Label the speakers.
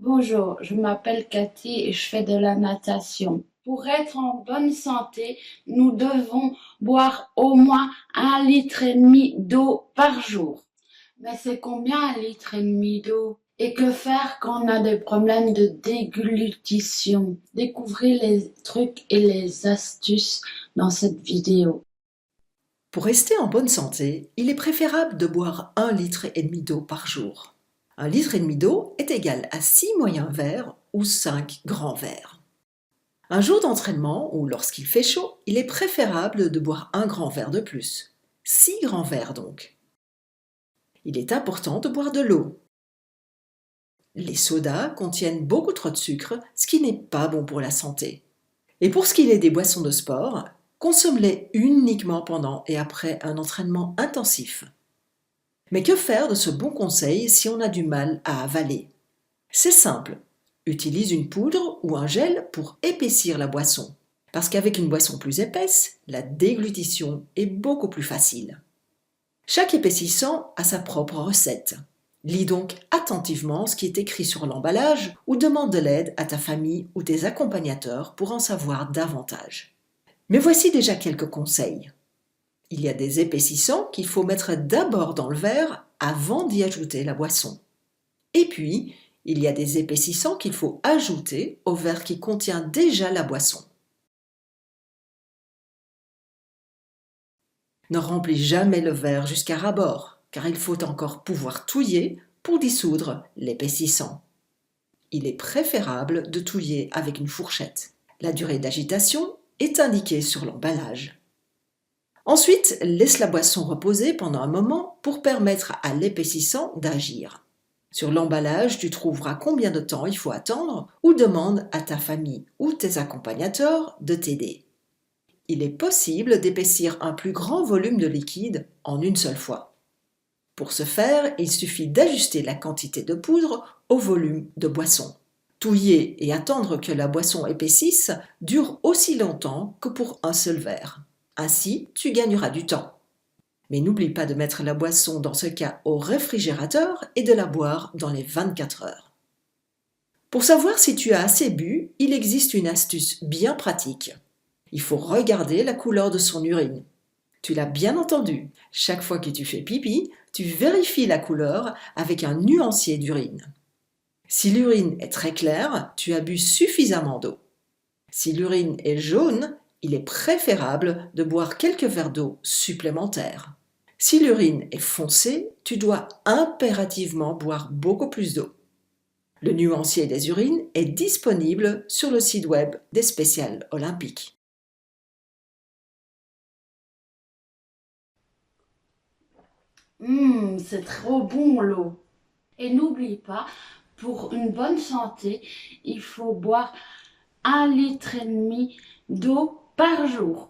Speaker 1: Bonjour, je m'appelle Cathy et je fais de la natation. Pour être en bonne santé, nous devons boire au moins 1,5 litre d'eau par jour. Mais c'est combien 1,5 litre d'eau? Et que faire quand on a des problèmes de déglutition? Découvrez les trucs et les astuces dans cette vidéo.
Speaker 2: Pour rester en bonne santé, il est préférable de boire 1,5 litre d'eau par jour. 1,5 litre d'eau est égal à 6 moyens verres ou 5 grands verres. Un jour d'entraînement ou lorsqu'il fait chaud, il est préférable de boire un grand verre de plus. 6 grands verres donc. Il est important de boire de l'eau. Les sodas contiennent beaucoup trop de sucre, ce qui n'est pas bon pour la santé. Et pour ce qui est des boissons de sport, consomme-les uniquement pendant et après un entraînement intensif. Mais que faire de ce bon conseil si on a du mal à avaler? C'est simple, utilise une poudre ou un gel pour épaissir la boisson. Parce qu'avec une boisson plus épaisse, la déglutition est beaucoup plus facile. Chaque épaississant a sa propre recette. Lis donc attentivement ce qui est écrit sur l'emballage ou demande de l'aide à ta famille ou tes accompagnateurs pour en savoir davantage. Mais voici déjà quelques conseils. Il y a des épaississants qu'il faut mettre d'abord dans le verre avant d'y ajouter la boisson. Et puis, il y a des épaississants qu'il faut ajouter au verre qui contient déjà la boisson. Ne remplis jamais le verre jusqu'à ras-bord, car il faut encore pouvoir touiller pour dissoudre l'épaississant. Il est préférable de touiller avec une fourchette. La durée d'agitation est indiquée sur l'emballage. Ensuite, laisse la boisson reposer pendant un moment pour permettre à l'épaississant d'agir. Sur l'emballage, tu trouveras combien de temps il faut attendre ou demande à ta famille ou tes accompagnateurs de t'aider. Il est possible d'épaissir un plus grand volume de liquide en une seule fois. Pour ce faire, il suffit d'ajuster la quantité de poudre au volume de boisson. Touiller et attendre que la boisson épaississe dure aussi longtemps que pour un seul verre. Ainsi, tu gagneras du temps. Mais n'oublie pas de mettre la boisson dans ce cas au réfrigérateur et de la boire dans les 24 heures. Pour savoir si tu as assez bu, il existe une astuce bien pratique. Il faut regarder la couleur de son urine. Tu l'as bien entendu, chaque fois que tu fais pipi, tu vérifies la couleur avec un nuancier d'urine. Si l'urine est très claire, tu as bu suffisamment d'eau. Si l'urine est jaune, il est préférable de boire quelques verres d'eau supplémentaires. Si l'urine est foncée, tu dois impérativement boire beaucoup plus d'eau. Le nuancier des urines est disponible sur le site web des Spéciales Olympiques.
Speaker 1: C'est trop bon l'eau. Et n'oublie pas, pour une bonne santé, il faut boire 1,5 litre d'eau par jour.